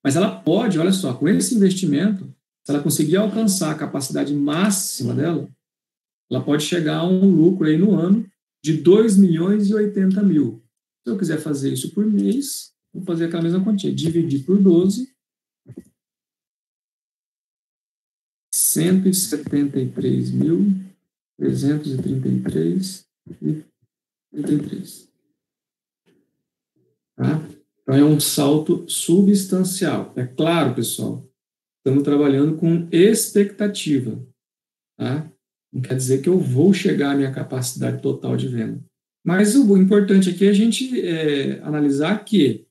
Mas ela pode, olha só, com esse investimento, se ela conseguir alcançar a capacidade máxima dela, ela pode chegar a um lucro aí no ano de 2 milhões e 80 mil. Se eu quiser fazer isso por mês, vou fazer aquela mesma quantia, dividir por 12, 173.333,33. Tá? Então, é um salto substancial. É claro, pessoal, estamos trabalhando com expectativa. Tá? Não quer dizer que eu vou chegar à minha capacidade total de venda. Mas o importante aqui é a gente analisar que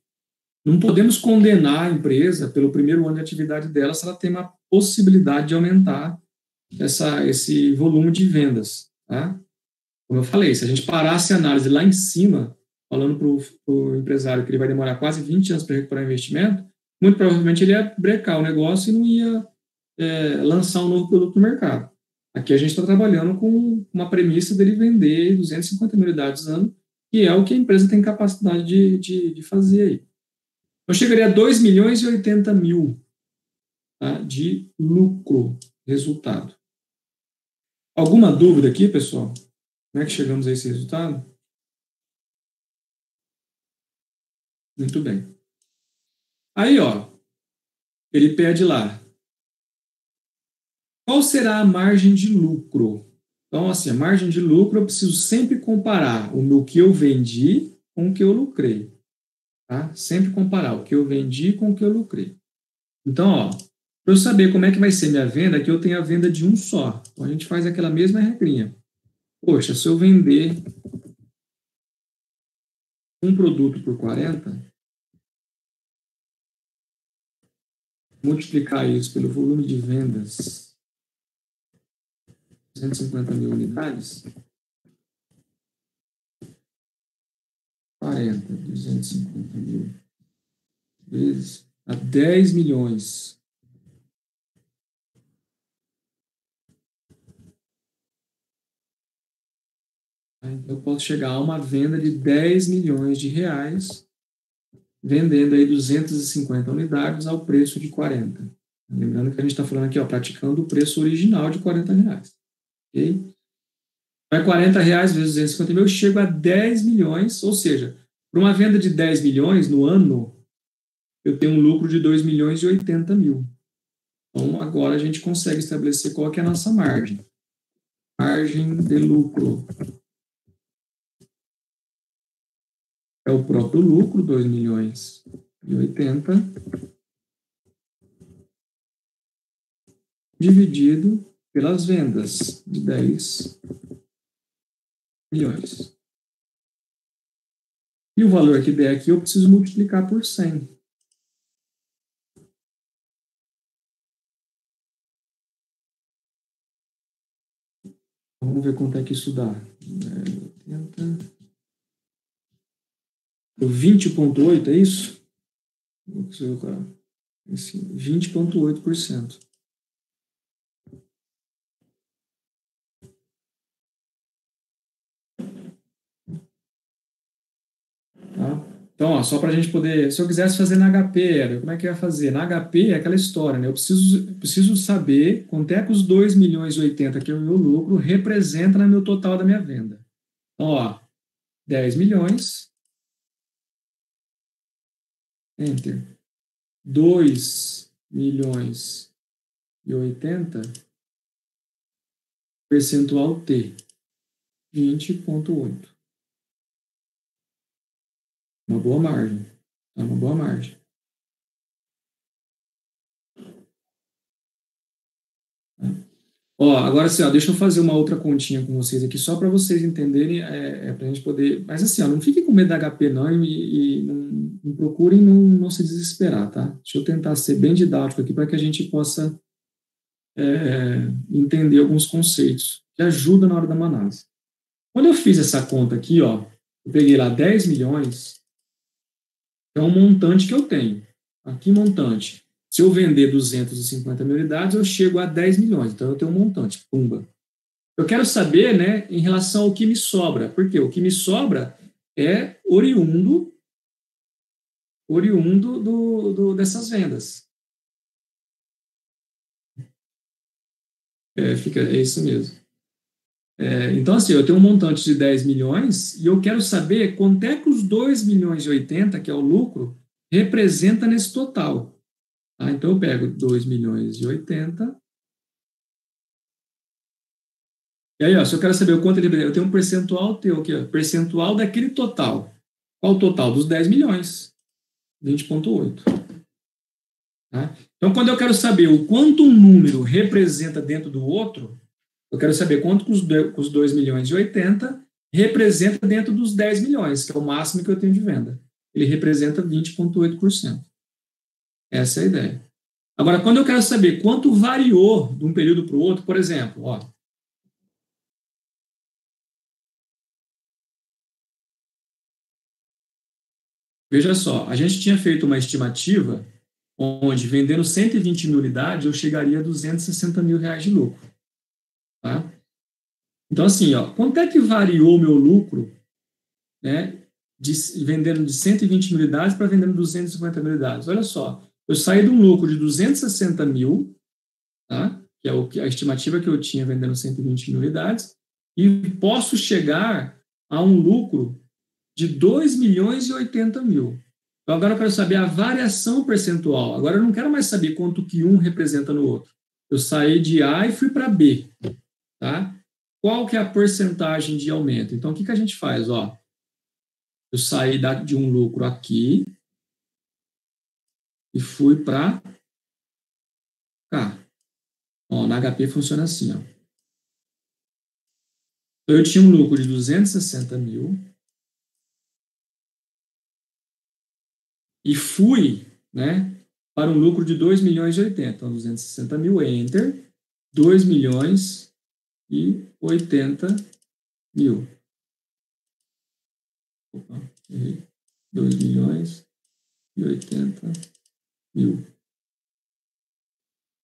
não podemos condenar a empresa pelo primeiro ano de atividade dela se ela tem uma possibilidade de aumentar esse volume de vendas. Tá? Como eu falei, se a gente parasse a análise lá em cima, falando para o empresário que ele vai demorar quase 20 anos para recuperar o investimento, muito provavelmente ele ia brecar o negócio e não ia lançar um novo produto no mercado. Aqui a gente está trabalhando com uma premissa dele vender 250 mil unidades ano, que é o que a empresa tem capacidade de fazer aí. Eu chegaria a 2 milhões e 80 mil, tá, de lucro, resultado. Alguma dúvida aqui, pessoal? Como é que chegamos a esse resultado? Muito bem. Aí, ó, ele pede lá, qual será a margem de lucro? Então, assim, a margem de lucro eu preciso sempre comparar o que eu vendi com o que eu lucrei. Tá? Sempre comparar o que eu vendi com o que eu lucrei. Então, ó, para eu saber como é que vai ser minha venda, aqui eu tenho a venda de um só. Então, a gente faz aquela mesma regrinha. Poxa, se eu vender um produto por 40, multiplicar isso pelo volume de vendas, 250 mil unidades, 40, 250 mil vezes a 10 milhões. Então, eu posso chegar a uma venda de 10 milhões de reais, vendendo aí 250 unidades ao preço de 40. Lembrando que a gente está falando aqui, ó, praticando o preço original de 40 reais. Ok? Vai 40 reais vezes 250 mil, eu chego a 10 milhões, ou seja, para uma venda de 10 milhões no ano, eu tenho um lucro de 2 milhões e 80 mil. Então, agora a gente consegue estabelecer qual que é a nossa margem. Margem de lucro. É o próprio lucro, 2 milhões e 80, dividido pelas vendas de 10 milhões. E o valor que der aqui eu preciso multiplicar por 100. Vamos ver quanto é que isso dá. 20,8, é isso? Vou colocar 20,8%. Tá? Então, ó, só para a gente poder... Se eu quisesse fazer na HP, como é que eu ia fazer? Na HP é aquela história, né? Eu preciso saber quanto é que os 2 milhões e 80, que é o meu lucro, representa no meu total da minha venda. Então, ó, 10 milhões, enter, 2 milhões e 80, percentual T, 20,8. Uma boa margem. É uma boa margem. Ó, agora assim, ó, deixa eu fazer uma outra continha com vocês aqui, só para vocês entenderem, para a gente poder... Mas assim, ó, não fiquem com medo da HP não e não procurem não se desesperar, tá? Deixa eu tentar ser bem didático aqui para que a gente possa entender alguns conceitos que ajudam na hora da análise. Quando eu fiz essa conta aqui, ó, eu peguei lá 10 milhões, é um montante que eu tenho. Aqui, montante. Se eu vender 250 mil unidades, eu chego a 10 milhões. Então, eu tenho um montante. Pumba. Eu quero saber, né, em relação ao que me sobra. Porque o que me sobra é oriundo oriundo dessas vendas. É isso mesmo. Então, assim, eu tenho um montante de 10 milhões e eu quero saber quanto é que os 2 milhões e 80, que é o lucro, representa nesse total. Tá? Então, eu pego 2 milhões e 80. E aí, ó, se eu quero saber o quanto ele representa, eu tenho um percentual teu aqui, ó, percentual daquele total. Qual o total? Dos 10 milhões. 20,8. Tá? Então, quando eu quero saber o quanto um número representa dentro do outro, eu quero saber quanto que os 2 milhões e 80 representa dentro dos 10 milhões, que é o máximo que eu tenho de venda. Ele representa 20,8%. Essa é a ideia. Agora, quando eu quero saber quanto variou de um período para o outro, por exemplo, ó, veja só, a gente tinha feito uma estimativa onde, vendendo 120 mil unidades, eu chegaria a 260 mil reais de lucro. Tá? Então, assim, ó, quanto é que variou o meu lucro, né, vendendo de 120 mil unidades para vendendo 250 mil unidades? Olha só, eu saí de um lucro de 260 mil, tá, que é a estimativa que eu tinha vendendo 120 mil unidades, e posso chegar a um lucro de 2 milhões e 80 mil. Então, agora eu quero saber a variação percentual. Agora eu não quero mais saber quanto que um representa no outro. Eu saí de A e fui para B. Tá? Qual que é a porcentagem de aumento? Então, o que a gente faz? Ó, eu saí de um lucro aqui e fui para cá. Ó, na HP funciona assim. Ó. Eu tinha um lucro de 260 mil e fui, né, para um lucro de 2 milhões e 80. Então, 260 mil, enter, 2 milhões e 80 mil. Opa, errei. 2 milhões e 80 mil.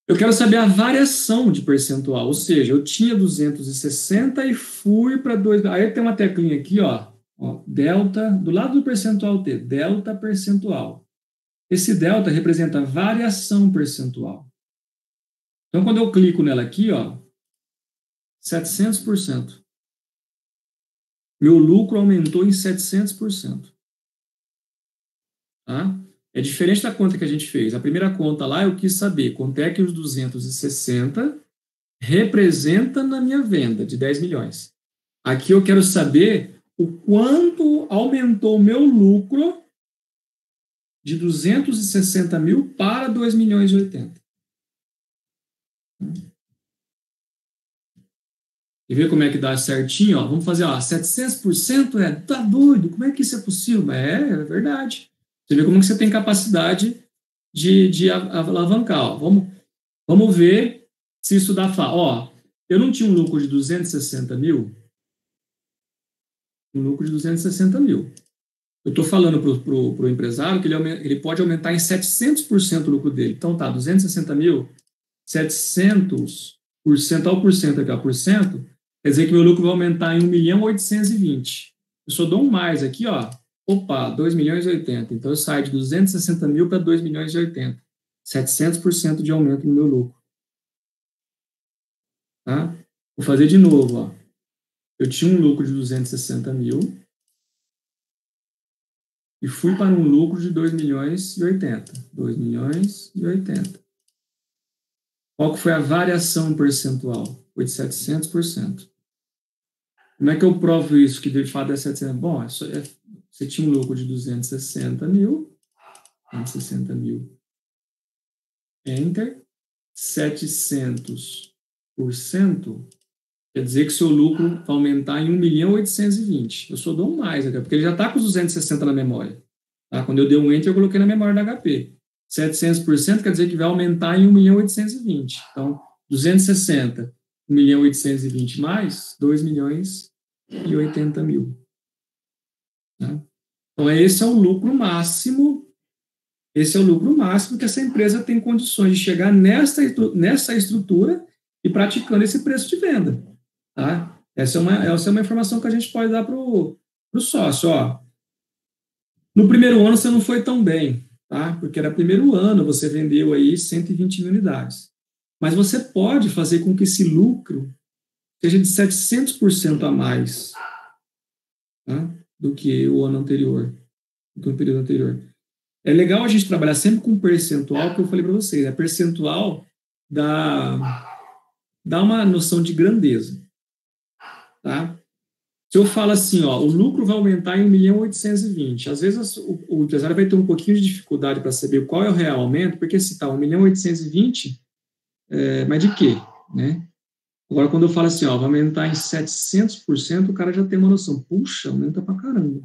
Eu quero saber a variação de percentual, ou seja, eu tinha 260 e fui para 2. Aí tem uma teclinha aqui, ó, delta, do lado do percentual T, delta percentual. Esse delta representa variação percentual. Então, quando eu clico nela aqui, ó, 700%. Meu lucro aumentou em 700%. Tá? É diferente da conta que a gente fez. A primeira conta lá, eu quis saber quanto é que os 260 representa na minha venda de 10 milhões. Aqui eu quero saber o quanto aumentou o meu lucro de 260 mil para 2 milhões e 80. E ver como é que dá certinho? Ó, vamos fazer, ó, 700%? Tá doido? Como é que isso é possível? É verdade. Você vê como que você tem capacidade de alavancar. Ó. Vamos ver se isso dá Ó, eu não tinha um lucro de 260 mil? Um lucro de 260 mil. Eu estou falando para o empresário que ele pode aumentar em 700% o lucro dele. Então, tá, 260 mil, 700%, olha o porcento aqui, ó, por cento, quer dizer que meu lucro vai aumentar em 1.820.000. Eu só dou um mais aqui, ó, opa, 2 milhões e 80. Então, eu saio de 260 mil para 2 milhões e 80. 700% de aumento no meu lucro. Tá? Vou fazer de novo, ó. Eu tinha um lucro de 260 mil e fui para um lucro de 2 milhões e 80. 2 milhões e 80. Qual que foi a variação percentual? Foi de 700%. Como é que eu provo isso, que de fato é 700%? Bom, você tinha um lucro de 260 mil, 260 mil, enter, 700%, quer dizer que seu lucro vai aumentar em 1.820.000. Eu só dou um mais, porque ele já está com os 260 na memória. Tá? Quando eu dei um enter, eu coloquei na memória da HP. 700% quer dizer que vai aumentar em 1.820.000. Então, 260, 1.820.000 mais 2.080.000. Tá? Então, esse é o lucro máximo. Esse é o lucro máximo que essa empresa tem condições de chegar nessa estrutura e praticando esse preço de venda. Tá? Essa é uma informação que a gente pode dar para o sócio. Ó, No primeiro ano você não foi tão bem, tá? Porque era primeiro ano, você vendeu aí 120 mil unidades. Mas você pode fazer com que esse lucro seja de 700% a mais, tá? Do que o ano anterior, do que o período anterior. É legal a gente trabalhar sempre com percentual, que eu falei para vocês, a percentual dá uma noção de grandeza, tá? Se eu falo assim, ó, o lucro vai aumentar em 1.820.000, às vezes o empresário vai ter um pouquinho de dificuldade para saber qual é o real aumento, porque se está 1.820.000, mas de quê, né? Agora, quando eu falo assim, ó, vai aumentar em 700%, o cara já tem uma noção. Puxa, aumenta pra caramba.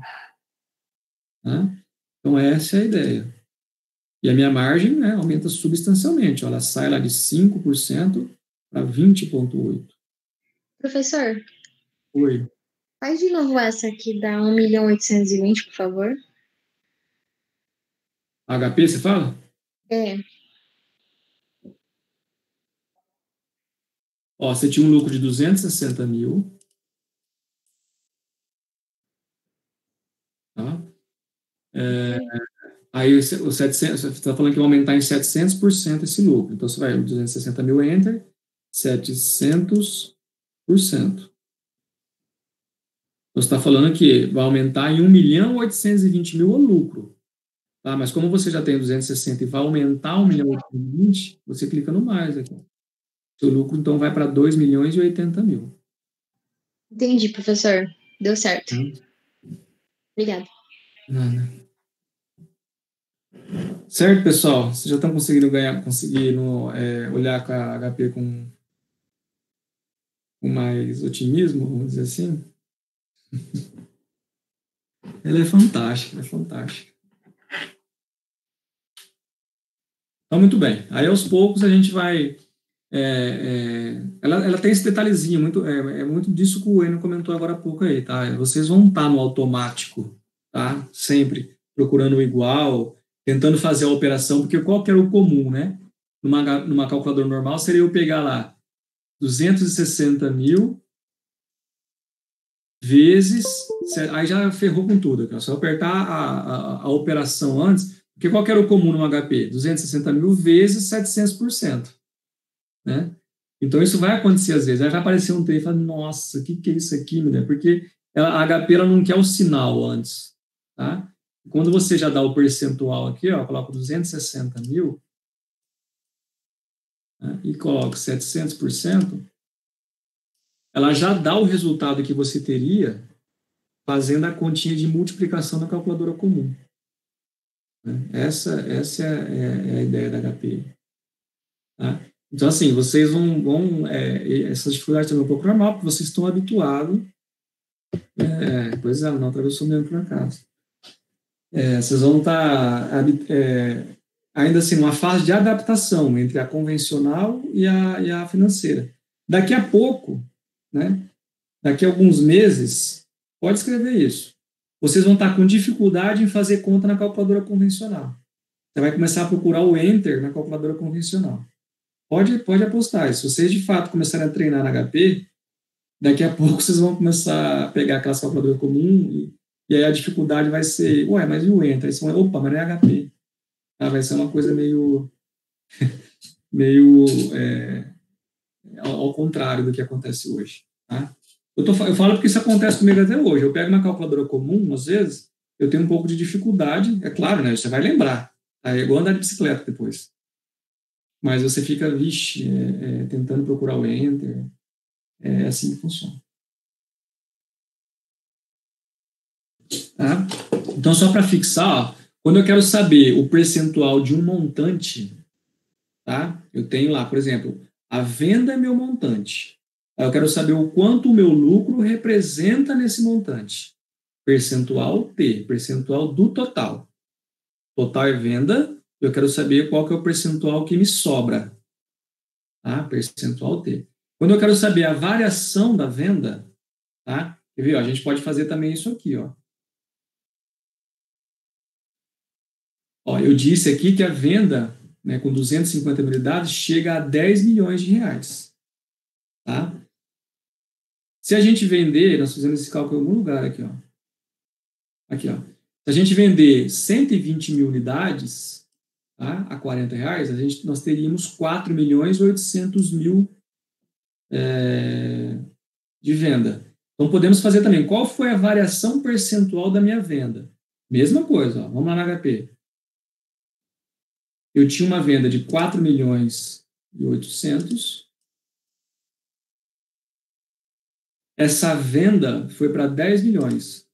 Né? Então, essa é a ideia. E a minha margem, né, aumenta substancialmente. Ó, ela sai lá de 5% para 20,8%. Professor, Oi. faz de novo essa aqui, dá 1.820.000, por favor. HP, você fala? É. Ó, você tinha um lucro de 260 mil. Tá? Aí o 700, você está falando que vai aumentar em 700% esse lucro. Então, você vai, 260 mil, enter, 700%. Você está falando que vai aumentar em 1.820.000 o lucro. Tá? Mas como você já tem 260 e vai aumentar 1.820.000, você clica no mais aqui. Seu lucro, então, vai para 2.080.000. Entendi, professor. Deu certo. Obrigada. Nada. Certo, pessoal? Vocês já estão conseguindo olhar com a HP com mais otimismo, vamos dizer assim? Ela é fantástica, é fantástica. Então, muito bem. Aí, aos poucos, a gente vai... ela tem esse detalhezinho, muito disso que o Enio comentou agora há pouco aí, tá? Vocês vão estar no automático, tá? Sempre procurando o igual, tentando fazer a operação, porque qual que era o comum, né? Numa calculadora normal, seria eu pegar lá 260 mil vezes, aí já ferrou com tudo, aqui, ó. Só apertar a operação antes, porque qual que era o comum no HP? 260 mil vezes 700%, né? Então, isso vai acontecer às vezes. Aí vai aparecer um trem e fala, nossa, o que é isso aqui, mulher? Porque a HP ela não quer o sinal antes, tá? Quando você já dá o percentual aqui, ó, coloca 260 mil, né, e coloca 700%, ela já dá o resultado que você teria fazendo a continha de multiplicação na calculadora comum. Né? Essa é a ideia da HP. Tá? Então, assim, vocês vão essas dificuldades também é um pouco normal, porque vocês estão habituados. Pois é, não atravessou mesmo por acaso. Vocês vão estar ainda assim numa fase de adaptação entre a convencional e a financeira. Daqui a pouco, né? Daqui a alguns meses, pode escrever isso. Vocês vão estar com dificuldade em fazer conta na calculadora convencional. Você vai começar a procurar o Enter na calculadora convencional. Pode apostar. Se vocês de fato começarem a treinar na HP, daqui a pouco vocês vão começar a pegar aquelas calculadoras comuns e aí a dificuldade vai ser, ué, mas e o Enter? Aí você vai, opa, mas não é HP. Tá? Vai ser uma coisa meio ao contrário do que acontece hoje. Tá? Eu falo porque isso acontece comigo até hoje. Eu pego uma calculadora comum, às vezes, eu tenho um pouco de dificuldade, é claro, né? Você vai lembrar. Tá? É igual andar de bicicleta depois. Mas você fica, vixe, tentando procurar o Enter. É assim que funciona. Tá? Então, só para fixar, ó, quando eu quero saber o percentual de um montante, tá? Eu tenho lá, por exemplo, a venda é meu montante. Aí eu quero saber o quanto o meu lucro representa nesse montante. Percentual T, percentual do total. Total é venda, eu quero saber qual que é o percentual que me sobra. Tá? Percentual T. Quando eu quero saber a variação da venda, tá? Quer ver, ó, a gente pode fazer também isso aqui, ó. Ó, eu disse aqui que a venda, né, com 250 mil unidades chega a 10 milhões de reais. Tá? Se a gente vender, nós fizemos esse cálculo em algum lugar aqui, ó. Aqui, ó. Se a gente vender 120 mil unidades, tá, a R$ 40, nós teríamos 4.800.000 de venda. Então, podemos fazer também, qual foi a variação percentual da minha venda? Mesma coisa, ó, vamos lá na HP. Eu tinha uma venda de 4.800.000. Essa venda foi para 10 milhões.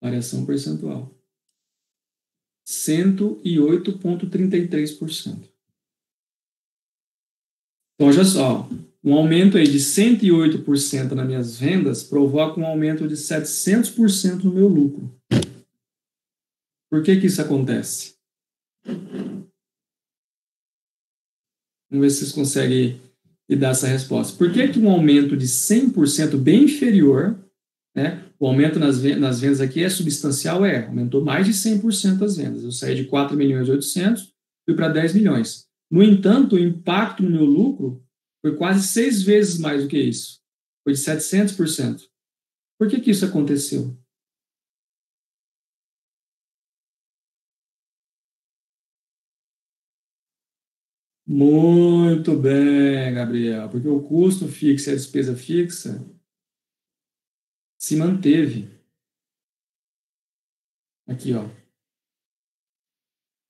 Variação percentual. 108,33%. Então, olha só, um aumento aí de 108% nas minhas vendas provoca um aumento de 700% no meu lucro. Por que que isso acontece? Vamos ver se vocês conseguem me dar essa resposta. Por que que um aumento de 100% bem inferior, né? O aumento nas vendas aqui é substancial? Aumentou mais de 100% as vendas. Eu saí de 4.800.000, fui para 10 milhões. No entanto, o impacto no meu lucro foi quase 6 vezes mais do que isso. Foi de 700%. Por que que isso aconteceu? Muito bem, Gabriel, porque o custo fixo e a despesa fixa se manteve. Aqui, ó.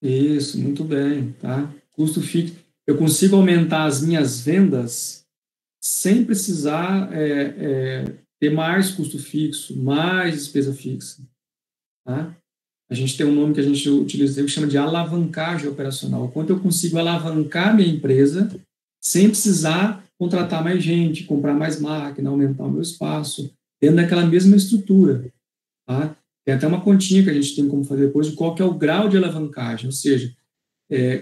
Isso, muito bem, tá? Custo fixo. Eu consigo aumentar as minhas vendas sem precisar ter mais custo fixo, mais despesa fixa, tá? A gente tem um nome que a gente utiliza que chama de alavancagem operacional. O quanto eu consigo alavancar minha empresa sem precisar contratar mais gente, comprar mais máquina, aumentar o meu espaço, dentro daquela mesma estrutura, tá? Tem até uma continha que a gente tem como fazer depois de qual que é o grau de alavancagem, ou seja,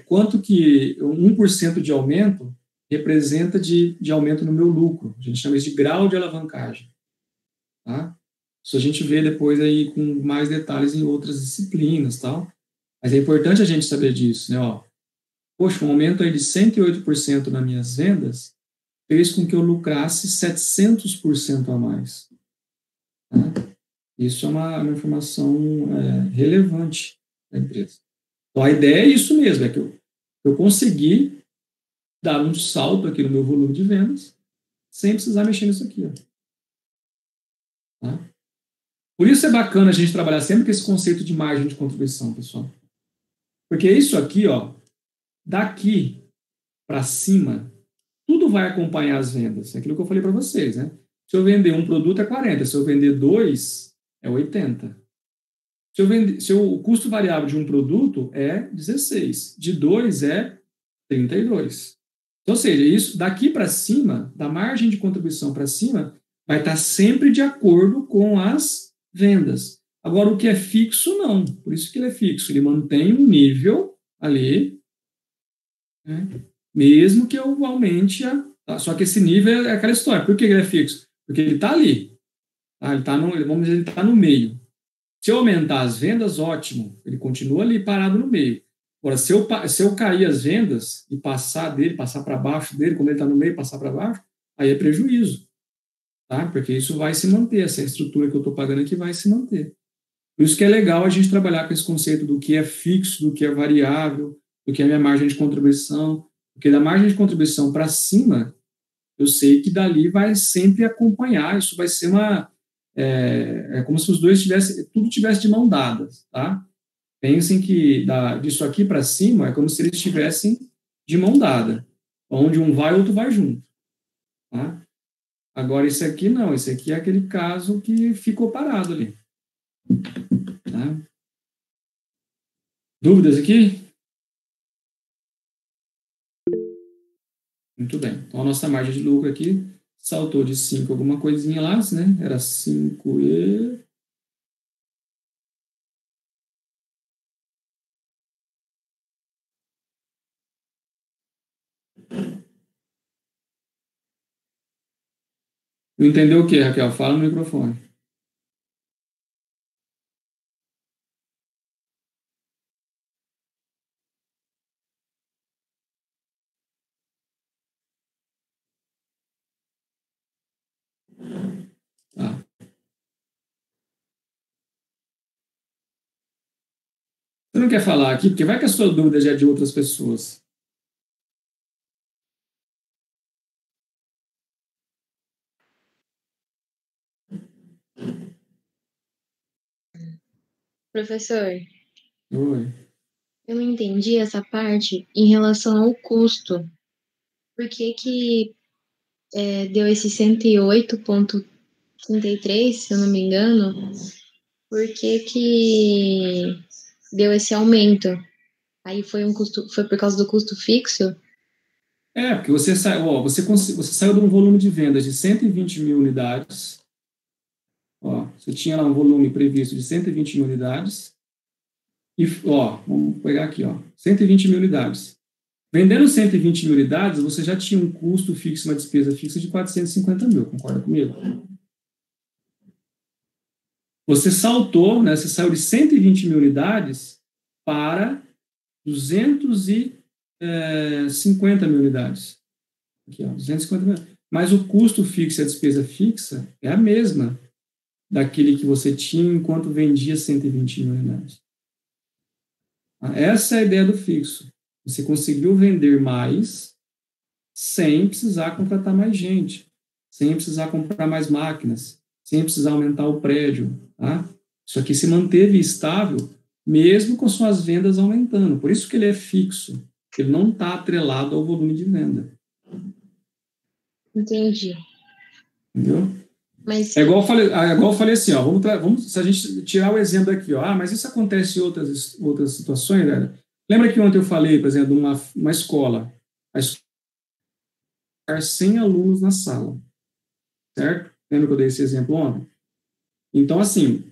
quanto que 1% de aumento representa de aumento no meu lucro. A gente chama isso de grau de alavancagem. Tá? Isso a gente vê depois aí com mais detalhes em outras disciplinas, tal. Mas é importante a gente saber disso, né? Ó, poxa, um aumento aí de 108% nas minhas vendas fez com que eu lucrasse 700% a mais. Tá? Isso é uma informação relevante da empresa. Então, a ideia é isso mesmo, é que eu consegui dar um salto aqui no meu volume de vendas sem precisar mexer nisso aqui. Ó. Tá? Por isso é bacana a gente trabalhar sempre com esse conceito de margem de contribuição, pessoal. Porque isso aqui, ó, daqui para cima, tudo vai acompanhar as vendas. É aquilo que eu falei para vocês, né? Se eu vender um produto é 40, se eu vender dois, é 80. Se o custo variável de um produto é 16, de dois é 32. Então, ou seja, isso daqui para cima, da margem de contribuição para cima, vai estar sempre de acordo com as vendas. Agora, o que é fixo, não. Por isso que ele é fixo. Ele mantém um nível ali, né? Mesmo que eu aumente a. Tá? Só que esse nível é aquela história. Por que ele é fixo? Porque ele está ali. Tá? Ele está vamos dizer, ele está no meio. Se eu aumentar as vendas, ótimo. Ele continua ali parado no meio. Agora, se eu cair as vendas e passar para baixo dele, como ele está no meio, passar para baixo, aí é prejuízo. Tá? Porque isso vai se manter, essa estrutura que eu estou pagando aqui vai se manter. Por isso que é legal a gente trabalhar com esse conceito do que é fixo, do que é variável, do que é minha margem de contribuição, porque da margem de contribuição para cima, eu sei que dali vai sempre acompanhar, isso vai ser como se os dois tudo tivesse de mão dadas, tá? Pensem que disso aqui para cima é como se eles estivessem de mão dada, onde um vai, o outro vai junto, tá? Agora, esse aqui não, esse aqui é aquele caso que ficou parado ali. Tá? Dúvidas aqui? Muito bem. Então, a nossa margem de lucro aqui saltou de 5 alguma coisinha lá, né? Era 5 e... Entendeu o que, Raquel? Fala no microfone. Tá. Você não quer falar aqui, porque vai que a sua dúvida já é de outras pessoas. Professor, Oi. eu não entendi essa parte em relação ao custo. Por que que deu esse 108,33, se eu não me engano? Por que que deu esse aumento? Aí foi por causa do custo fixo? Porque você, você saiu de um volume de vendas de 120 mil unidades. Ó, você tinha lá um volume previsto de 120 mil unidades. E, vamos pegar aqui, 120 mil unidades. Vendendo 120 mil unidades, você já tinha um custo fixo, uma despesa fixa de 450 mil, concorda comigo? Você saltou, né, você saiu de 120 mil unidades para 250 mil unidades. Aqui, 250 mil. Mas o custo fixo e a despesa fixa é a mesma daquele que você tinha enquanto vendia 120 mil unidades. Essa é a ideia do fixo. Você conseguiu vender mais sem precisar contratar mais gente, sem precisar comprar mais máquinas, sem precisar aumentar o prédio. Tá? Isso aqui se manteve estável, mesmo com suas vendas aumentando. Por isso que ele é fixo. Ele não está atrelado ao volume de venda. Entendi. Entendeu? Mas... É igual eu falei assim, vamos, se a gente tirar o exemplo aqui, mas isso acontece em outras situações, galera. Lembra que ontem eu falei, por exemplo, uma escola, a escola tem 100 alunos na sala, certo? Lembra que eu dei esse exemplo ontem? Então, assim,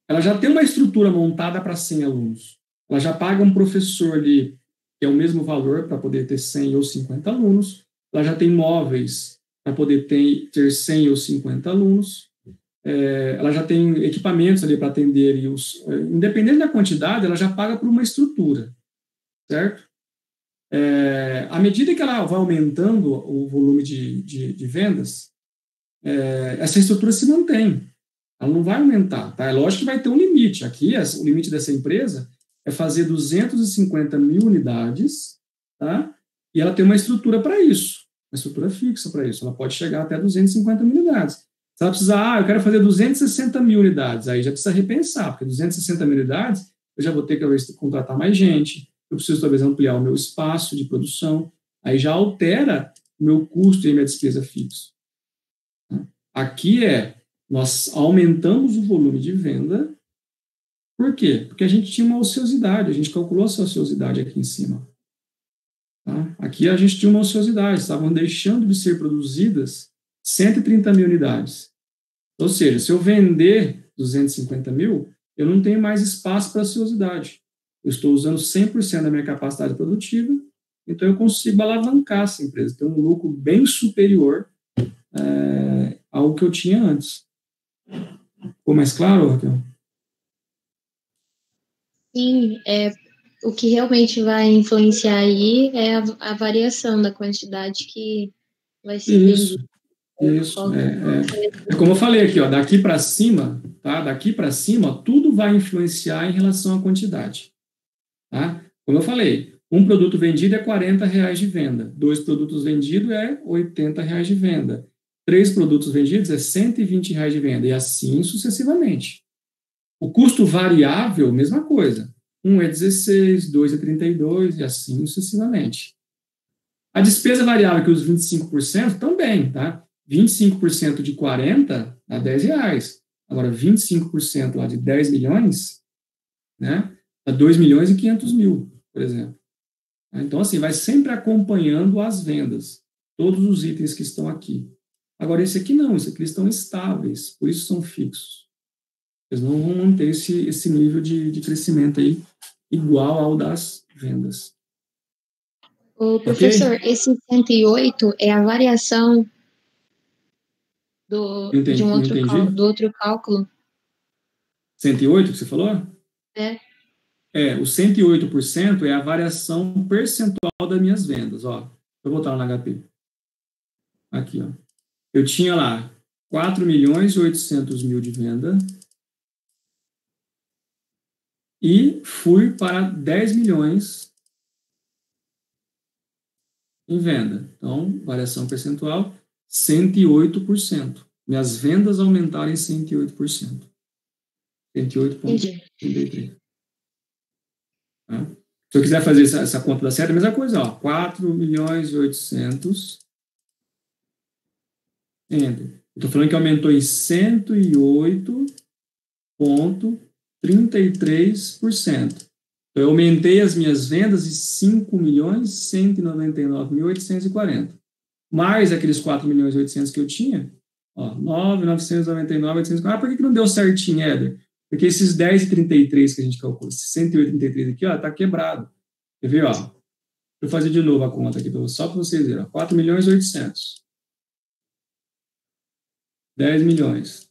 ela já tem uma estrutura montada para 100 alunos. Ela já paga um professor ali, que é o mesmo valor para poder ter 100 ou 50 alunos. Ela já tem móveis para poder ter 100 ou 50 alunos. Ela já tem equipamentos ali para atender. Independente da quantidade, ela já paga por uma estrutura, certo? À medida que ela vai aumentando o volume de vendas, essa estrutura se mantém. Ela não vai aumentar, tá? É lógico que vai ter um limite. Aqui, o limite dessa empresa é fazer 250 mil unidades, tá? E ela tem uma estrutura para isso, uma estrutura fixa para isso. Ela pode chegar até 250 mil unidades. Se ela precisar, eu quero fazer 260 mil unidades, aí já precisa repensar, porque 260 mil unidades, eu já vou ter que talvez contratar mais gente, eu preciso talvez ampliar o meu espaço de produção, aí já altera o meu custo e a minha despesa fixa. Aqui nós aumentamos o volume de venda. Por quê? Porque a gente tinha uma ociosidade, a gente calculou essa ociosidade aqui em cima. Tá? Aqui a gente tinha uma ociosidade, estavam deixando de ser produzidas 130 mil unidades. Ou seja, se eu vender 250 mil, eu não tenho mais espaço para ociosidade. Eu estou usando 100% da minha capacidade produtiva, então eu consigo alavancar essa empresa, ter um lucro bem superior ao que eu tinha antes. Ficou mais claro, Raquel? Sim, o que realmente vai influenciar aí é a variação da quantidade que vai ser vendida. Isso. Como eu falei aqui, daqui para cima, tá? Daqui para cima, tudo vai influenciar em relação à quantidade. Tá? Como eu falei, um produto vendido é R$ 40 de venda, 2 produtos vendidos é R$ 80 de venda, 3 produtos vendidos é R$ 120 de venda, e assim sucessivamente. O custo variável, mesma coisa. Um é 16, 2 é 32, e assim sucessivamente. A despesa variável, que os 25%, também, tá? 25% de 40 dá R$ 10. Agora, 25% lá de 10 milhões, né? Dá 2 milhões e 500 mil, por exemplo. Então, assim, vai sempre acompanhando as vendas, todos os itens que estão aqui. Agora, esse aqui não, esse aqui estão estáveis, por isso são fixos. Eles não vão manter esse nível de crescimento aí igual ao das vendas. O professor, Ok? esse 108 é a variação de um Não entendi. do outro cálculo? 108 que você falou? É. O 108% é a variação percentual das minhas vendas. Vou botar lá no HP. Aqui, eu tinha lá 4 milhões e 800 mil de venda. e fui para 10 milhões em venda. Então, variação percentual, 108%. Minhas vendas aumentaram em 108%. 108,33%. Tá? Se eu quiser fazer essa conta da certa, a mesma coisa, ó, 4 milhões e 800. Estou falando que aumentou em 108,33%. Eu aumentei as minhas vendas de 5.199.840. Mais aqueles 4.800.000 que eu tinha, ó, 9.999.840. Por que não deu certinho, Éder? Porque esses 10,33 que a gente calculou, esse 108,33 aqui, ó, tá quebrado. Quer ver, ó? Deixa eu fazer de novo a conta aqui, só para vocês verem. 4.800.000. 10 milhões.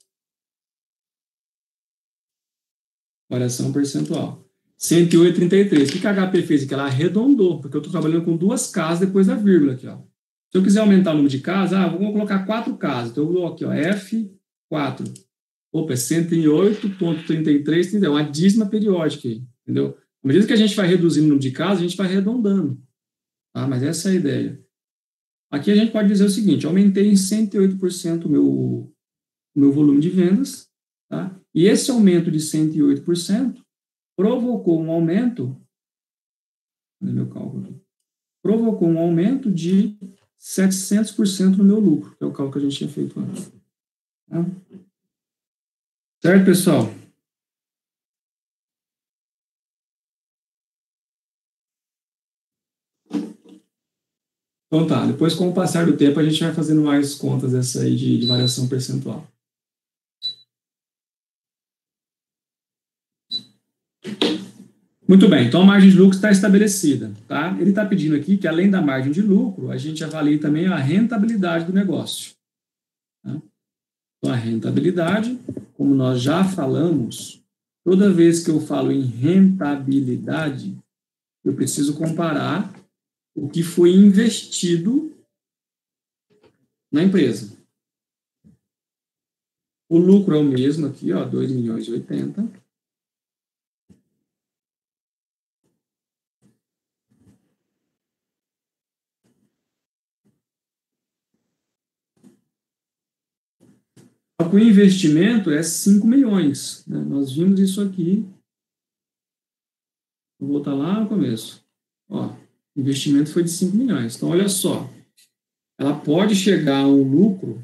Variação percentual. 108,33. O que a HP fez aqui? Ela arredondou, porque eu estou trabalhando com 2 casas depois da vírgula aqui, ó. Se eu quiser aumentar o número de casas, vamos colocar 4 casas. Então, eu vou aqui, ó, F4. Opa, é 108,33, é uma dízima periódica aí, entendeu? À medida que a gente vai reduzindo o número de casas, a gente vai arredondando. Tá? Mas essa é a ideia. Aqui a gente pode dizer o seguinte, aumentei em 108% o meu volume de vendas, tá? E esse aumento de 108% provocou um aumento, meu cálculo, provocou um aumento de 700% no meu lucro, que é o cálculo que a gente tinha feito antes. Tá? Certo, pessoal? Então tá, depois com o passar do tempo a gente vai fazendo mais contas dessa aí de variação percentual. Muito bem, então a margem de lucro está estabelecida, tá? Ele está pedindo aqui que além da margem de lucro, a gente avalie também a rentabilidade do negócio. Tá? Então a rentabilidade, como nós já falamos, toda vez que eu falo em rentabilidade, eu preciso comparar o que foi investido na empresa. O lucro é o mesmo aqui, ó, 2.080.000. O investimento é 5 milhões. Né? Nós vimos isso aqui. Vou voltar lá no começo. Ó, o investimento foi de 5 milhões. Então, olha só. Ela pode chegar a um lucro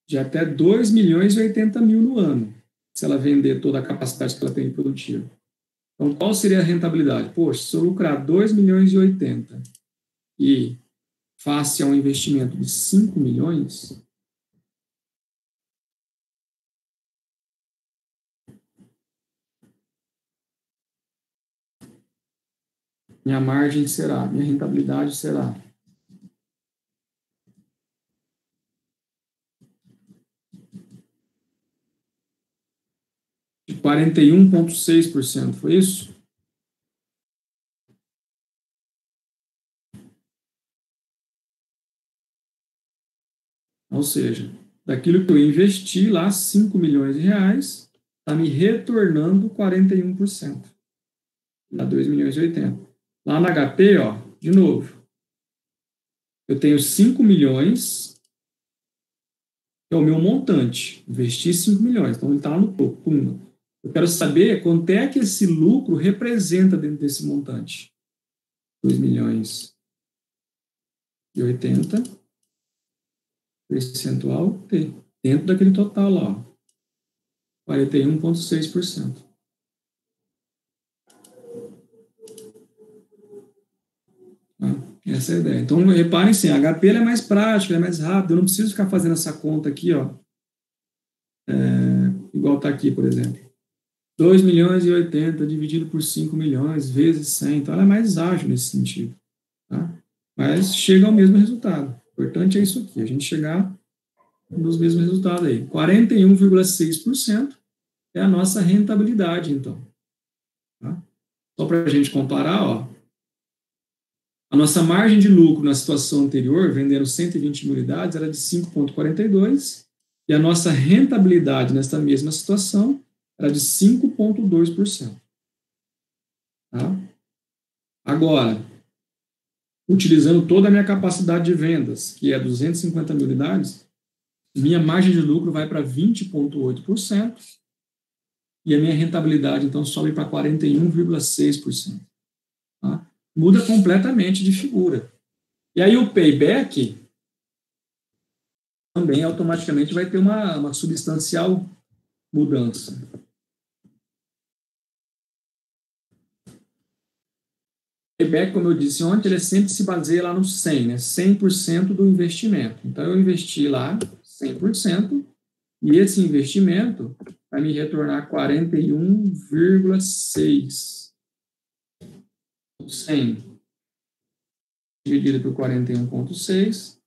de até 2.080.000 no ano, se ela vender toda a capacidade que ela tem de produtivo. Então, qual seria a rentabilidade? Poxa, se eu lucrar 2.080.000 e face a um investimento de 5 milhões, minha margem será, minha rentabilidade será de 41,6%, foi isso? Ou seja, daquilo que eu investi lá, 5 milhões de reais, está me retornando 41%. Dá 2.080.000. Lá na HP, ó, de novo, eu tenho 5 milhões, é o meu montante. Investi 5 milhões, então ele está lá no topo. Pum. Eu quero saber quanto é que esse lucro representa dentro desse montante. 2.080.000, percentual T, dentro daquele total lá, ó, 41,6%. Essa é a ideia. Então, reparem sim, a HP é mais prática, é mais rápida, eu não preciso ficar fazendo essa conta aqui, ó, igual está aqui, por exemplo. 2.080.000 dividido por 5 milhões vezes 100, então ela é mais ágil nesse sentido. Tá? Mas chega ao mesmo resultado. O importante é isso aqui, a gente chegar nos mesmos resultados aí. 41,6% é a nossa rentabilidade, então. Tá? Só para a gente comparar, ó, a nossa margem de lucro na situação anterior, vendendo 120 mil unidades, era de 5,42%, e a nossa rentabilidade nesta mesma situação era de 5,2%. Tá? Agora, utilizando toda a minha capacidade de vendas, que é 250 mil unidades, minha margem de lucro vai para 20,8% e a minha rentabilidade, então, sobe para 41,6%. Tá? Muda completamente de figura. E aí o payback também automaticamente vai ter uma substancial mudança. O payback, como eu disse ontem, ele sempre se baseia lá no 100, né? 100% do investimento. Então, eu investi lá 100%, e esse investimento vai me retornar 41,6. 100 dividido por 41,6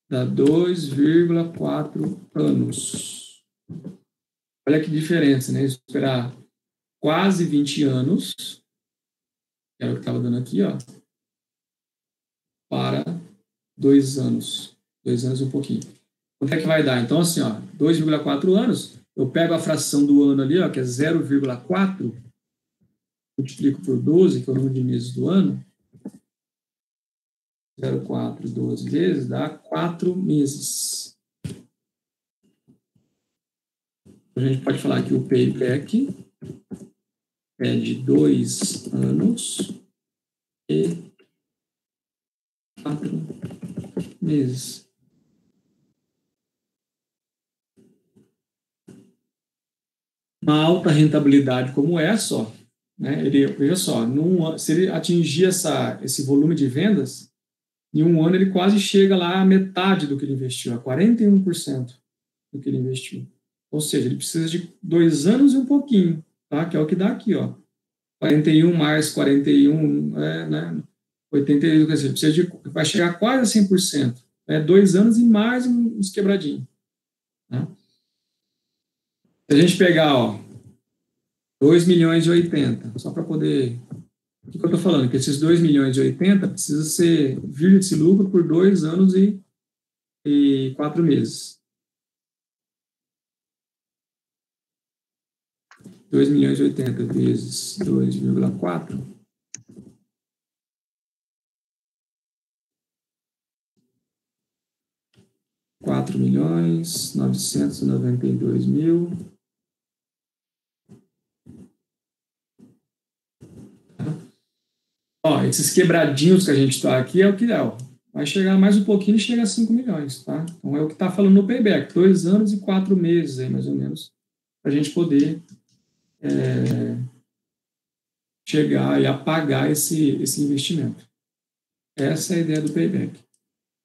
dá 2,4 anos. Olha que diferença, né? Esperar quase 20 anos, que era o que estava dando aqui, ó, para 2 anos. 2 anos e um pouquinho. Quanto é que vai dar? Então, assim, ó, 2,4 anos, eu pego a fração do ano ali, ó, que é 0,4, multiplico por 12, que é o número de meses do ano, 0,4, 12 vezes, dá 4 meses. A gente pode falar que o payback é de 2 anos e 4 meses. Uma alta rentabilidade como essa, ó, né, veja só, se ele atingir esse volume de vendas, em um ano ele quase chega lá à metade do que ele investiu, a 41% do que ele investiu. Ou seja, ele precisa de 2 anos e um pouquinho, tá? Que é o que dá aqui, ó. 41 mais 41, né? 81, quer dizer, vai chegar quase a 100%. 2 anos e mais uns quebradinhos. Né? Se a gente pegar, ó, 2 milhões e 80, só para poder... O que eu estou falando? Que esses 2 milhões e 80 precisa vir desse lucro por 2 anos e 4 meses. 2 milhões e 80 vezes 2,4. 4 milhões 992 mil. Ó, esses quebradinhos que a gente está aqui é o que é, ó. Vai chegar mais um pouquinho e chega a 5 milhões, tá? Então é o que está falando no payback, 2 anos e 4 meses aí, mais ou menos, para a gente poder chegar e apagar esse investimento. Essa é a ideia do payback.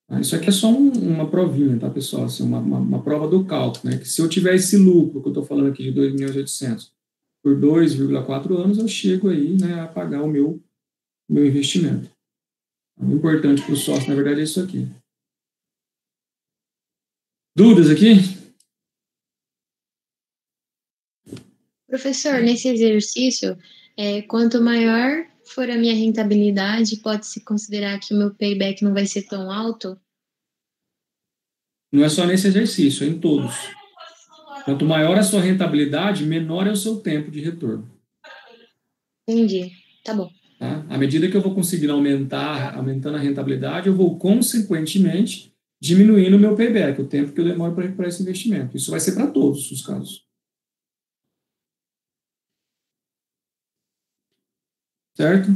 Tá? Isso aqui é só uma provinha, tá, pessoal? Assim, uma prova do cálculo, né? Que se eu tiver esse lucro que eu estou falando aqui de 2 milhões e 800 por 2,4 anos, eu chego aí, né, a pagar o meu investimento. O importante para o sócio, na verdade, é isso aqui. Dúvidas aqui? Professor, nesse exercício, quanto maior for a minha rentabilidade, pode-se considerar que o meu payback não vai ser tão alto? Não é só nesse exercício, é em todos. Quanto maior a sua rentabilidade, menor é o seu tempo de retorno. Entendi. Tá bom. Tá? À medida que eu vou conseguindo aumentando a rentabilidade, eu vou, consequentemente, diminuindo o meu payback, o tempo que eu demoro para recuperar esse investimento. Isso vai ser para todos os casos. Certo?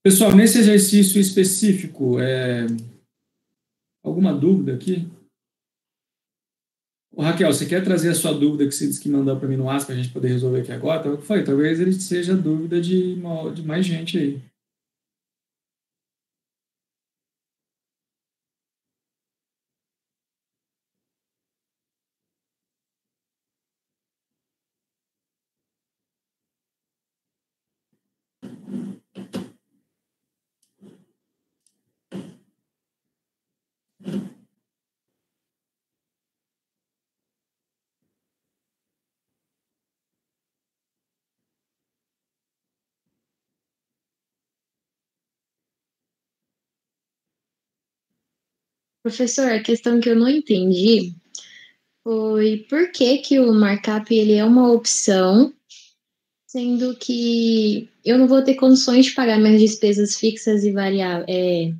Pessoal, nesse exercício específico, alguma dúvida aqui? Ô, Raquel, você quer trazer a sua dúvida que você disse que mandou para mim no WhatsApp para a gente poder resolver aqui agora? Então, o que foi? Talvez ele seja dúvida de mais gente aí. Professor, a questão que eu não entendi foi por que que o markup ele é uma opção Sendo que eu não vou ter condições de pagar minhas despesas fixas e variáveis,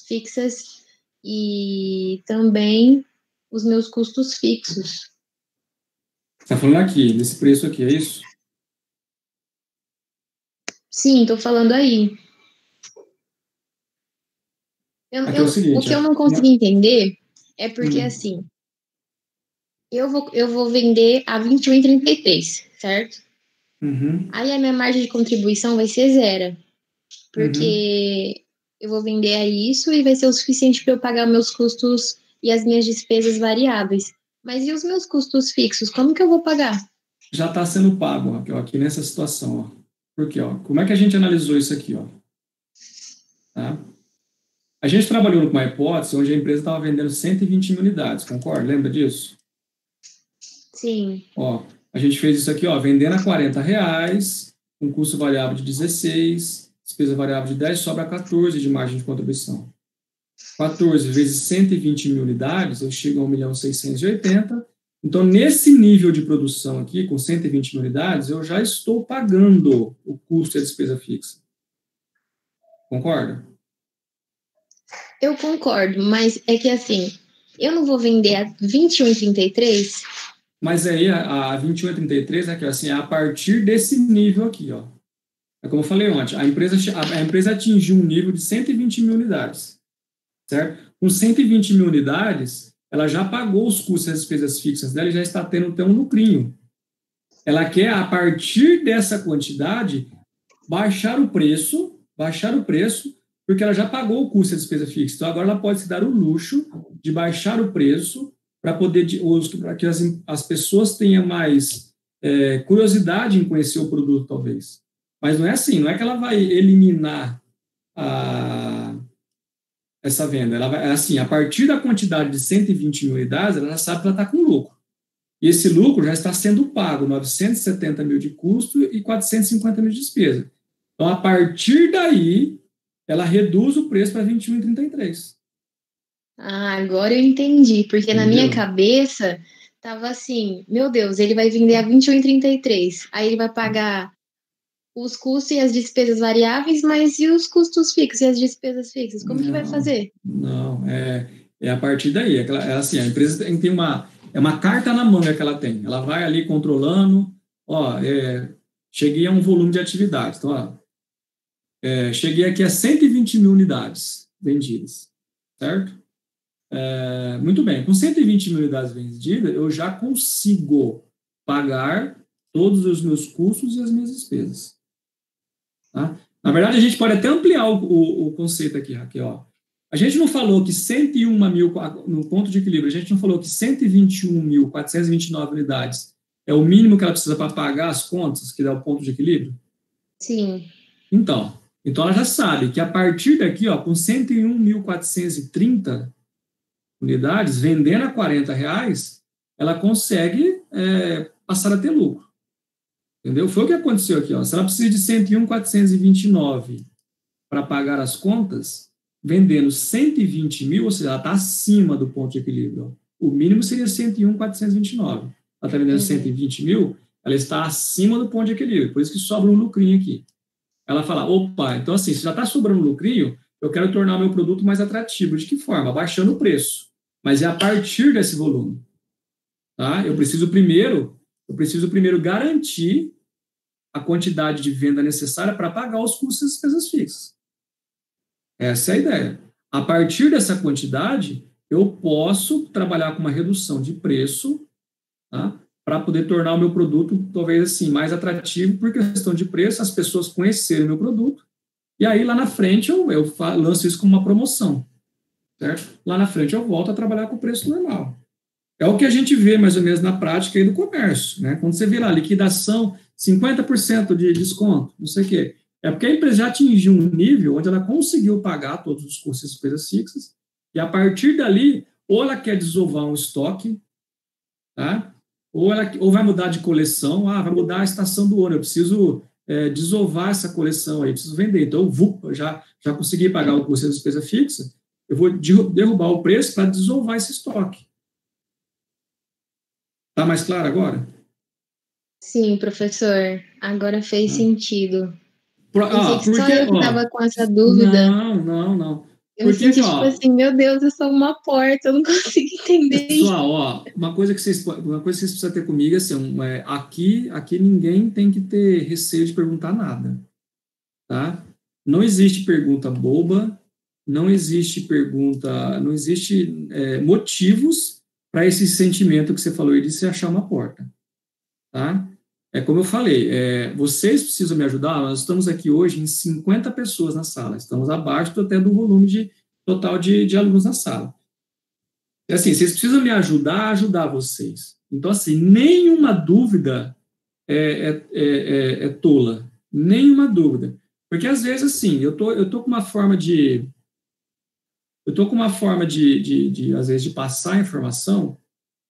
fixas e também os meus custos fixos. Você está falando aqui, nesse preço aqui, é isso? Sim, estou falando aí. Aqui é o seguinte, o que eu não consegui entender é porque, assim, eu vou vender a 21,33, certo? Uhum. Aí a minha margem de contribuição vai ser zero, Uhum. porque eu vou vender a isso e vai ser o suficiente para eu pagar meus custos e as minhas despesas variáveis. Mas e os meus custos fixos? Como que eu vou pagar? Já está sendo pago, Raquel, aqui nessa situação. Ó. Por quê? Ó? Como é que a gente analisou isso aqui? Ó? Tá? A gente trabalhou com uma hipótese onde a empresa estava vendendo 120 mil unidades, concorda? Lembra disso? Sim. Ó, a gente fez isso aqui, ó, vendendo a R$40, com custo variável de 16, despesa variável de 10, sobra 14 de margem de contribuição. 14 vezes 120 mil unidades, eu chego a 1.680.000. Então, nesse nível de produção aqui, com 120 mil unidades, eu já estou pagando o custo e a despesa fixa. Concorda? Eu concordo, mas é que assim, eu não vou vender a 21,33. Mas aí a 21,33 é que assim, é a partir desse nível aqui, ó. É como eu falei ontem, a empresa atingiu um nível de 120 mil unidades, certo? Com 120 mil unidades, ela já pagou os custos e as despesas fixas dela e já está tendo até um lucrinho. Ela quer, a partir dessa quantidade, baixar o preço, porque ela já pagou o custo e a despesa fixa. Então, agora ela pode se dar o luxo de baixar o preço para que as pessoas tenham mais curiosidade em conhecer o produto, talvez. Mas não é assim, não é que ela vai eliminar essa venda. Ela vai, assim, a partir da quantidade de 120 mil unidades, ela já sabe que ela está com lucro. E esse lucro já está sendo pago, 970 mil de custo e 450 mil de despesa. Então, a partir daí, ela reduz o preço para 21,33. Ah, agora eu entendi, porque na minha Entendeu? cabeça tava assim, meu Deus, ele vai vender a 21,33. Aí ele vai pagar os custos e as despesas variáveis, mas e os custos fixos e as despesas fixas? Como que vai Não, fazer? não, é a partir daí. Assim, a empresa tem uma carta na manga que ela tem. Ela vai ali controlando, ó, cheguei a um volume de atividades. Então, ó, cheguei aqui a 120 mil unidades vendidas, certo? Muito bem, com 120 mil unidades vendidas, eu já consigo pagar todos os meus custos e as minhas despesas. Tá? Na verdade, a gente pode até ampliar o conceito aqui, Raquel. Ó. A gente não falou que 101 mil, no ponto de equilíbrio, a gente não falou que 121.429 unidades é o mínimo que ela precisa para pagar as contas, que dá o ponto de equilíbrio? Sim. Então ela já sabe que a partir daqui, ó, com 101.430 unidades, vendendo a R$40, ela consegue passar a ter lucro. Entendeu? Foi o que aconteceu aqui. Ó. Se ela precisa de 101.429 para pagar as contas, vendendo 120 mil, ou seja, ela está acima do ponto de equilíbrio. Ó. O mínimo seria 101.429. Ela está vendendo 120 mil, ela está acima do ponto de equilíbrio. Por isso que sobra um lucrinho aqui. Ela fala, opa, então assim, se já está sobrando lucrinho, eu quero tornar o meu produto mais atrativo. De que forma? Baixando o preço. Mas é a partir desse volume. Tá? Eu preciso primeiro garantir a quantidade de venda necessária para pagar os custos e despesas fixas. Essa é a ideia. A partir dessa quantidade, eu posso trabalhar com uma redução de preço, tá? Para poder tornar o meu produto, talvez assim, mais atrativo, por questão de preço, as pessoas conhecerem o meu produto, e aí lá na frente eu lanço isso como uma promoção, certo? Lá na frente eu volto a trabalhar com o preço normal. É o que a gente vê mais ou menos na prática aí do comércio, né? Quando você vê lá liquidação, 50% de desconto, não sei o quê. É porque a empresa já atingiu um nível onde ela conseguiu pagar todos os custos e despesas fixas, e a partir dali, ou ela quer desovar um estoque, tá? Ou vai mudar de coleção, vai mudar a estação do ano, eu preciso desovar essa coleção aí, preciso vender. Então, eu já consegui pagar o custo e a despesa fixa, eu vou derrubar o preço para desovar esse estoque. Tá mais claro agora? Sim, professor, agora fez sentido. Ah, Pensei que só porque, eu que ó, tava com essa dúvida. não. Eu me Porque, senti tipo ó, assim, meu Deus, eu sou uma porta, eu não consigo entender isso. pessoal, ó, uma coisa que vocês precisam ter comigo é assim, aqui ninguém tem que ter receio de perguntar nada, tá? Não existe pergunta boba, não existe pergunta, não existe motivos para esse sentimento que você falou aí de se achar uma porta, tá? É como eu falei, vocês precisam me ajudar, nós estamos aqui hoje em 50 pessoas na sala, estamos abaixo até do volume total de alunos na sala. É assim, vocês precisam me ajudar a ajudar vocês. Então, assim, nenhuma dúvida é tola. Nenhuma dúvida. Porque, às vezes, assim, eu tô com uma forma de... Eu tô com uma forma às vezes, de passar a informação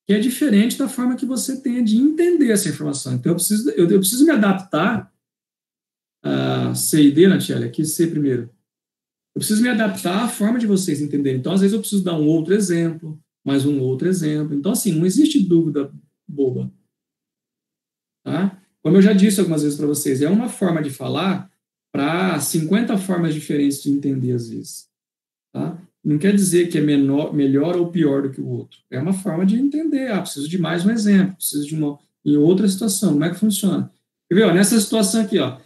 que é diferente da forma que você tem de entender essa informação. Então, eu preciso me adaptar a C e D, Natiele, aqui C primeiro. Eu preciso me adaptar à forma de vocês entenderem. Então, às vezes, eu preciso dar um outro exemplo, mais um outro exemplo. Então, assim, não existe dúvida boba. Tá? Como eu já disse algumas vezes para vocês, é uma forma de falar para 50 formas diferentes de entender, às vezes. Tá? Não quer dizer que é melhor ou pior do que o outro. É uma forma de entender. Ah, preciso de mais um exemplo, preciso de uma em outra situação. Como é que funciona? Quer ver? Ó, nessa situação aqui, ó,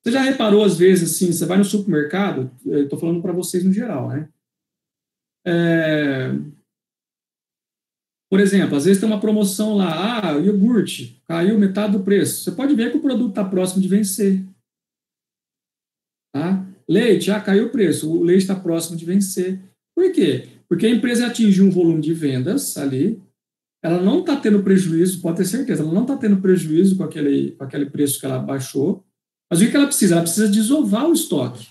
você já reparou, às vezes, assim, você vai no supermercado, eu estou falando para vocês no geral, né? É, por exemplo, às vezes tem uma promoção lá, iogurte, caiu metade do preço. Você pode ver que o produto está próximo de vencer. Tá? Leite, caiu o preço, o leite está próximo de vencer. Por quê? Porque a empresa atingiu um volume de vendas ali, ela não está tendo prejuízo, pode ter certeza, ela não está tendo prejuízo com aquele preço que ela baixou, mas o que ela precisa? Ela precisa desovar o estoque.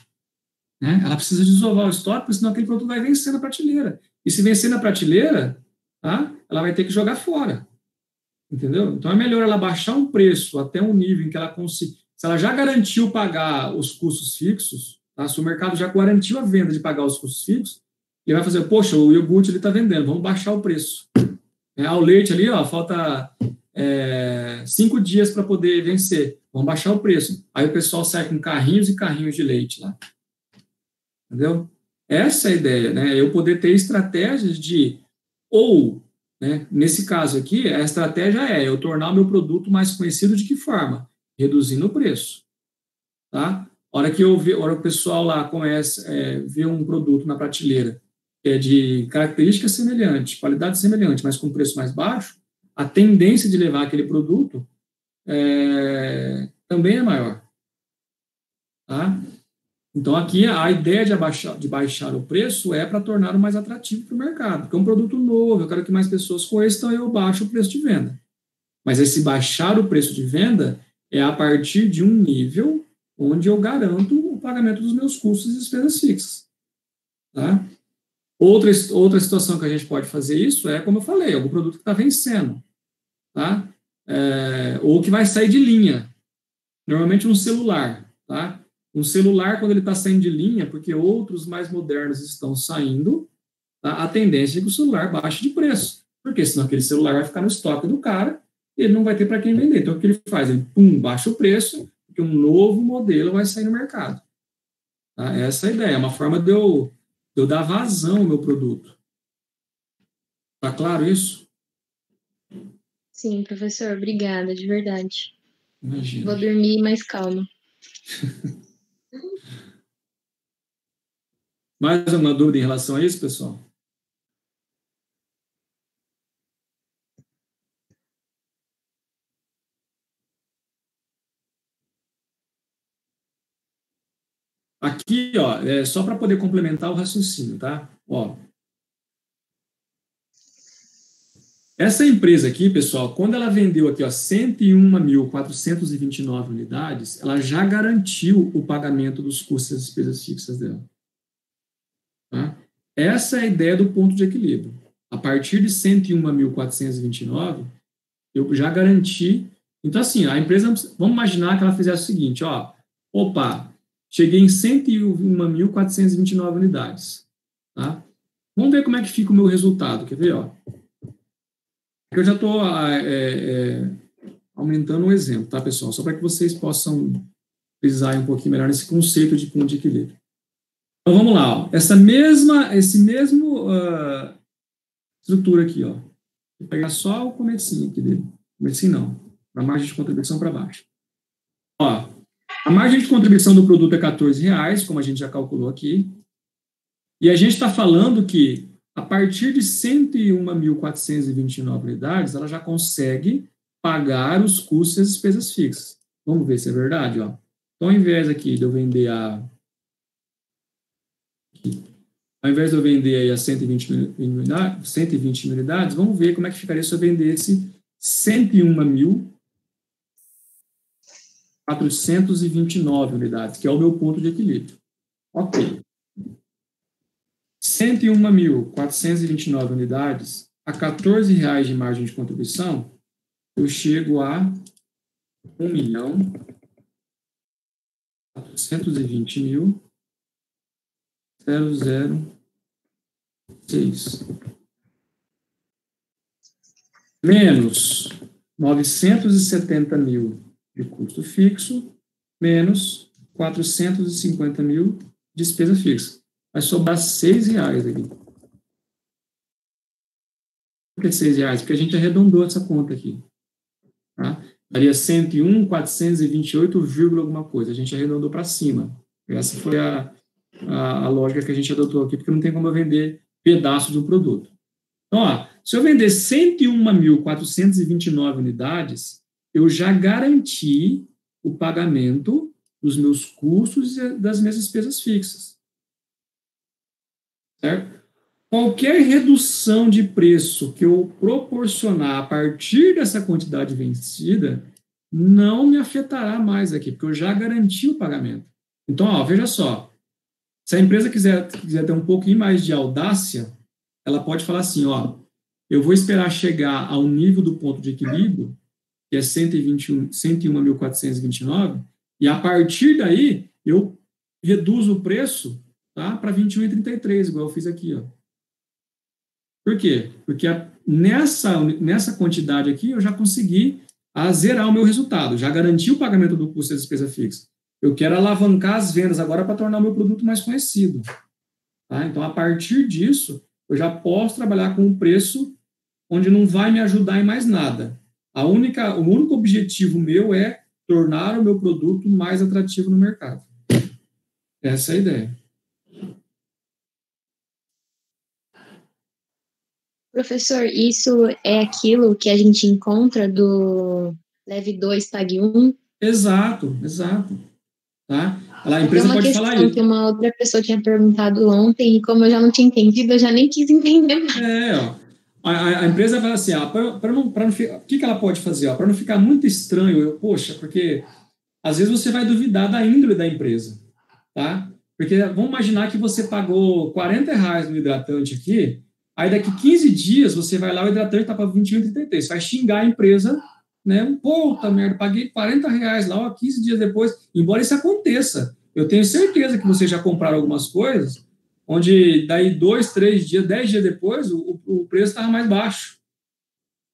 Né? Ela precisa desovar o estoque, porque senão aquele produto vai vencer na prateleira. E se vencer na prateleira, tá? Ela vai ter que jogar fora. Entendeu? Então é melhor ela baixar um preço até um nível em que ela consiga. Se ela já garantiu pagar os custos fixos, tá? Se o mercado já garantiu a venda de pagar os custos fixos, ele vai fazer, poxa, o iogurte ele está vendendo, vamos baixar o preço. O leite ali, ó, falta 5 dias para poder vencer, vamos baixar o preço. Aí o pessoal sai com carrinhos e carrinhos de leite lá. Entendeu? Essa é a ideia, né? Eu poder ter estratégias ou, né, nesse caso aqui, a estratégia é eu tornar o meu produto mais conhecido de que forma? Reduzindo o preço, tá? A hora que o pessoal lá começa a ver um produto na prateleira que é de características semelhantes, qualidade semelhante, mas com preço mais baixo, a tendência de levar aquele produto também é maior, tá? Então, aqui, a ideia de baixar o preço é para torná-lo mais atrativo para o mercado, porque é um produto novo, eu quero que mais pessoas conheçam, então eu baixo o preço de venda. Mas esse baixar o preço de venda é a partir de um nível onde eu garanto o pagamento dos meus custos e despesas fixas. Tá? Outra situação que a gente pode fazer isso é, como eu falei, algum produto que está vencendo, tá? Ou que vai sair de linha. Normalmente um celular, tá? Um celular, quando ele está saindo de linha, porque outros mais modernos estão saindo, tá? A tendência é que o celular baixe de preço, porque senão aquele celular vai ficar no estoque do cara e ele não vai ter para quem vender. Então, o que ele faz? Ele, baixa o preço, porque um novo modelo vai sair no mercado. Tá? Essa é a ideia, é uma forma de eu dar vazão ao meu produto. Tá claro isso? Sim, professor, obrigada, de verdade. Imagina. Vou dormir mais calma. Mais alguma dúvida em relação a isso, pessoal? Aqui, ó, só para poder complementar o raciocínio, tá? Ó, essa empresa aqui, pessoal, quando ela vendeu aqui, ó, 101.429 unidades, ela já garantiu o pagamento dos custos e despesas fixas dela. Tá? Essa é a ideia do ponto de equilíbrio. A partir de 101.429, eu já garanti. Então, assim, a empresa, vamos imaginar que ela fizesse o seguinte, ó, opa, cheguei em 101.429 unidades, tá? Vamos ver como é que fica o meu resultado, quer ver, ó? Eu já estou aumentando um exemplo, tá, pessoal? Só para que vocês possam frisar um pouquinho melhor nesse conceito de ponto de equilíbrio. Então, vamos lá. Ó. Esse mesmo estrutura aqui, ó. Vou pegar só o comecinho aqui dele. Comecinho não. A margem de contribuição para baixo. Ó, a margem de contribuição do produto é R$14, como a gente já calculou aqui. E a gente está falando que, a partir de 101.429 unidades, ela já consegue pagar os custos e as despesas fixas. Vamos ver se é verdade, ó. Então, ao invés aqui de eu vender Ao invés de eu vender aí a 120 unidades, vamos ver como é que ficaria se eu vendesse 101.429 unidades, que é o meu ponto de equilíbrio. Ok. 101.429 unidades, a R$14 de margem de contribuição, eu chego a 1.420.006 menos 970.000 de custo fixo, menos 450.000 de despesa fixa. Vai sobrar R$6 aqui. Por que R$6? Porque a gente arredondou essa conta aqui. Tá? Daria 101.428, alguma coisa. A gente arredondou para cima. Essa foi a lógica que a gente adotou aqui, porque não tem como eu vender pedaço de um produto. Então, ó, se eu vender 101.429 unidades, eu já garanti o pagamento dos meus custos e das minhas despesas fixas. Certo? Qualquer redução de preço que eu proporcionar a partir dessa quantidade vencida não me afetará mais aqui, porque eu já garanti o pagamento. Então, ó, veja só, se a empresa quiser ter um pouquinho mais de audácia, ela pode falar assim, ó, eu vou esperar chegar ao nível do ponto de equilíbrio, que é 101.429, e a partir daí eu reduzo o preço, tá, para 21,33, igual eu fiz aqui, ó. Por quê? Porque nessa quantidade aqui eu já consegui zerar o meu resultado, já garanti o pagamento do custo da despesa fixa. Eu quero alavancar as vendas agora para tornar o meu produto mais conhecido. Tá? Então, a partir disso, eu já posso trabalhar com um preço onde não vai me ajudar em mais nada. O único objetivo meu é tornar o meu produto mais atrativo no mercado. Essa é a ideia. Professor, isso é aquilo que a gente encontra do Leve 2, Pague 1? Exato. Tá? A empresa pode falar isso. Que uma outra pessoa tinha perguntado ontem, e como eu já não tinha entendido, eu já nem quis entender mais. Ó. A empresa fala assim, o que ela pode fazer? Para não ficar muito estranho, porque às vezes você vai duvidar da índole da empresa. Tá? Porque vamos imaginar que você pagou R$40 no hidratante aqui, aí daqui 15 dias você vai lá, o hidratante está para R$21,33. Você vai xingar a empresa, né? Puta merda, paguei R$40 lá, ó, 15 dias depois. Embora isso aconteça, eu tenho certeza que vocês já compraram algumas coisas, onde daí 2, 3 dias, 10 dias depois, o preço estava mais baixo.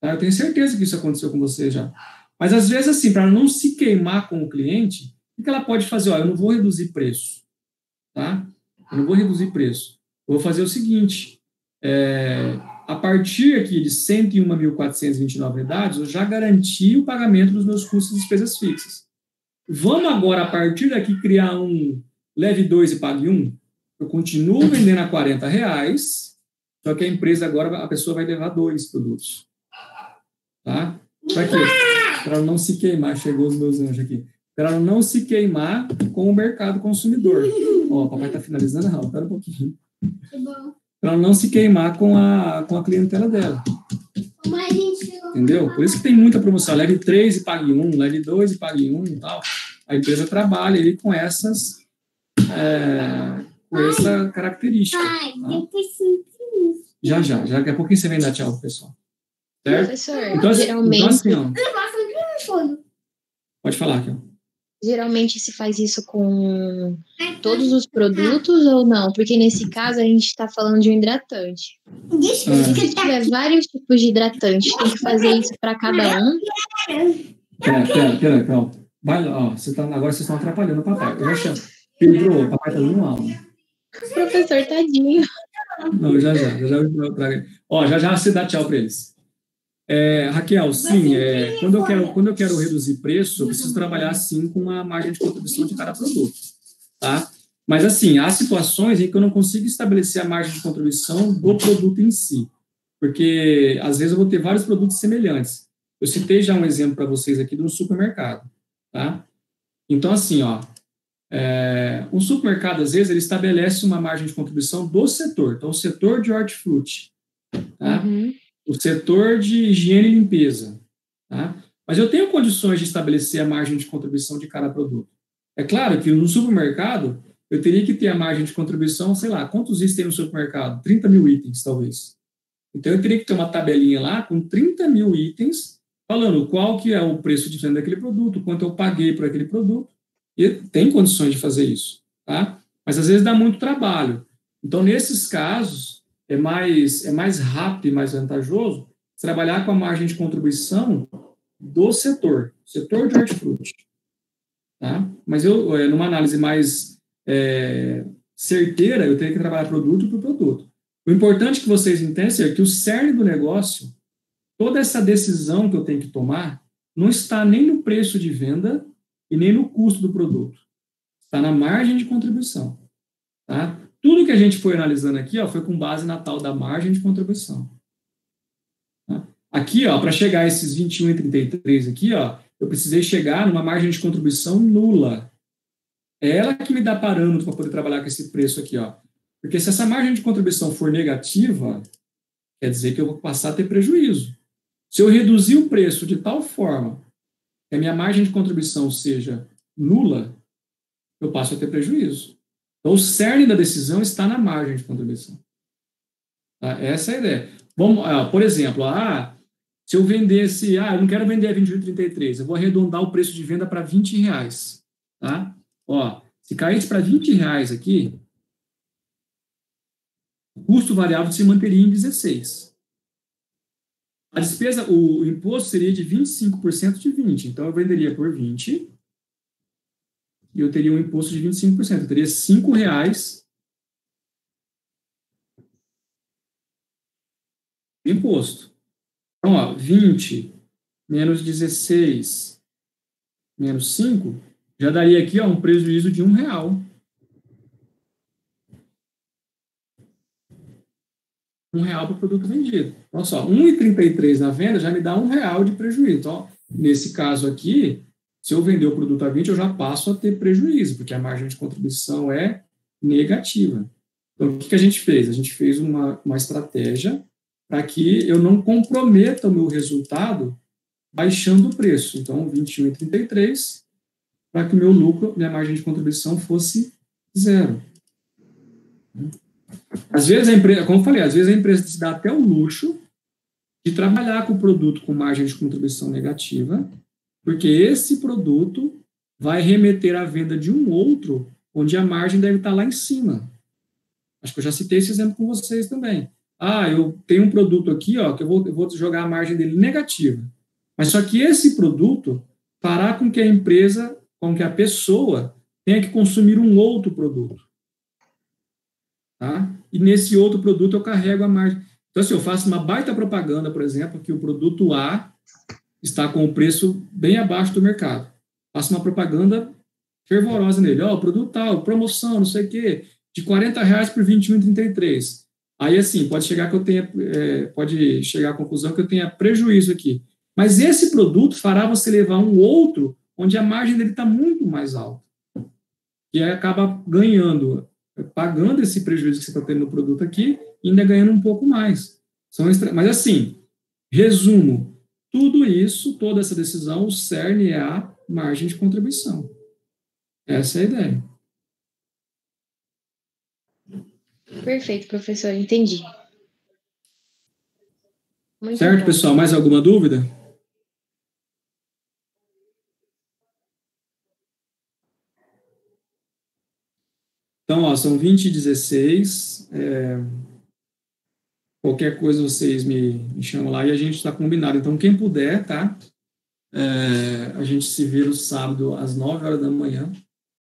Tá? Eu tenho certeza que isso aconteceu com você já. Mas às vezes, assim, para não se queimar com o cliente, o que ela pode fazer? Ó, eu não vou reduzir preço. Tá? Eu não vou reduzir preço. Eu vou fazer o seguinte, a partir aqui de 101.429 unidades, eu já garanti o pagamento dos meus custos e despesas fixas. Vamos agora, a partir daqui, criar um Leve 2 e Pague 1? Eu continuo vendendo a R$40, só que a empresa agora, a pessoa vai levar 2 produtos. Tá? Para quê? Para não se queimar. Chegou os meus anjos aqui. Para não se queimar com o mercado consumidor. Ó, o papai está finalizando, não, espera um pouquinho. Tá bom. Para não se queimar com a clientela dela. Entendeu? Por isso que tem muita promoção. Leve 3 e Pague 1, Leve 2 e Pague 1 e tal. A empresa trabalha aí com essa característica. Pai, tá? depois Já. Daqui a pouquinho você vem dar tchau pro pessoal. Certo? Professor, Então, geralmente... assim, ó, pode falar aqui, ó. Geralmente se faz isso com todos os produtos ou não? Porque nesse caso a gente está falando de um hidratante. Se tiver vários tipos de hidratante, tem que fazer isso para cada um? Pera, calma. Vai lá, ó, agora vocês estão atrapalhando o papai. Eu já chamo. Pedro, o papai tá dando aula. Professor, tadinho. Não, já eu trago ele. Ó, já você dá tchau para eles. Raquel, sim, quando eu quero reduzir preço, eu preciso trabalhar, sim, com uma margem de contribuição de cada produto, tá? Mas, assim, há situações em que eu não consigo estabelecer a margem de contribuição do produto em si, porque, às vezes, eu vou ter vários produtos semelhantes. Eu citei já um exemplo para vocês aqui de um supermercado, tá? Então, assim, ó, um supermercado, às vezes, ele estabelece uma margem de contribuição do setor. Então, o setor de hortifruti, tá? Uhum. O setor de higiene e limpeza, tá? Mas eu tenho condições de estabelecer a margem de contribuição de cada produto. É claro que no supermercado, eu teria que ter a margem de contribuição, sei lá, quantos itens tem no supermercado? 30 mil itens, talvez. Então, eu teria que ter uma tabelinha lá com 30 mil itens, falando qual que é o preço de venda daquele produto, quanto eu paguei por aquele produto, e tem condições de fazer isso, tá? Mas, às vezes, dá muito trabalho. Então, nesses casos, é mais rápido e mais vantajoso trabalhar com a margem de contribuição do setor de hortifruti. Tá? Mas numa análise mais certeira, eu teria que trabalhar produto por produto. O importante que vocês entendam é que o cerne do negócio, toda essa decisão que eu tenho que tomar, não está nem no preço de venda e nem no custo do produto. Está na margem de contribuição. Tá? Tudo que a gente foi analisando aqui, ó, foi com base na tal da margem de contribuição. Tá? Aqui, para chegar a esses 21,33 aqui, ó, eu precisei chegar numa margem de contribuição nula. É ela que me dá parâmetro para poder trabalhar com esse preço aqui, ó. Porque se essa margem de contribuição for negativa, quer dizer que eu vou passar a ter prejuízo. Se eu reduzir o preço de tal forma que a minha margem de contribuição seja nula, eu passo a ter prejuízo. Então, o cerne da decisão está na margem de contribuição. Tá? Essa é a ideia. Vamos, por exemplo, se eu vendesse, eu não quero vender a 21,33, eu vou arredondar o preço de venda para R$20. Tá? Se caísse para R$20 aqui, o custo variável se manteria em 16. A despesa, o imposto seria de 25% de 20. Então, eu venderia por 20 e eu teria um imposto de 25%. Eu teria R$5 de imposto. Então, 20 menos 16 menos 5 já daria aqui um prejuízo de R$1. R$1 para o produto vendido. Então, só, R$1,33 na venda já me dá R$1 de prejuízo. Então, nesse caso aqui, se eu vender o produto a 20, eu já passo a ter prejuízo, porque a margem de contribuição é negativa. Então, o que a gente fez? A gente fez uma estratégia para que eu não comprometa o meu resultado baixando o preço. Então, 21,33, para que o meu lucro, minha margem de contribuição fosse zero. Às vezes a empresa, como eu falei, às vezes a empresa se dá até o luxo de trabalhar com o produto com margem de contribuição negativa, porque esse produto vai remeter à venda de um outro, onde a margem deve estar lá em cima. Acho que eu já citei esse exemplo com vocês também. Eu tenho um produto aqui, que eu vou jogar a margem dele negativa. Mas só que esse produto fará com que a empresa, com que a pessoa tenha que consumir um outro produto. Tá? E nesse outro produto eu carrego a margem. Então, se eu faço uma baita propaganda, por exemplo, que o produto A está com o preço bem abaixo do mercado. Faço uma propaganda fervorosa nele. O produto tal, promoção, não sei o quê, de R$40 por R$21,33. Aí, assim, pode chegar à conclusão que eu tenha prejuízo aqui. Mas esse produto fará você levar um outro onde a margem dele está muito mais alta. E aí acaba ganhando, pagando esse prejuízo que você está tendo no produto aqui, e ainda ganhando um pouco mais. Mas, assim, resumo, tudo isso, toda essa decisão, o cerne é a margem de contribuição. Essa é a ideia. Perfeito, professor, entendi. Muito certo, bom. Pessoal? Mais alguma dúvida? Então, são 20h16. Qualquer coisa vocês me chamam lá e a gente está combinado. Então, quem puder, tá? A gente se vê no sábado às 9 horas da manhã.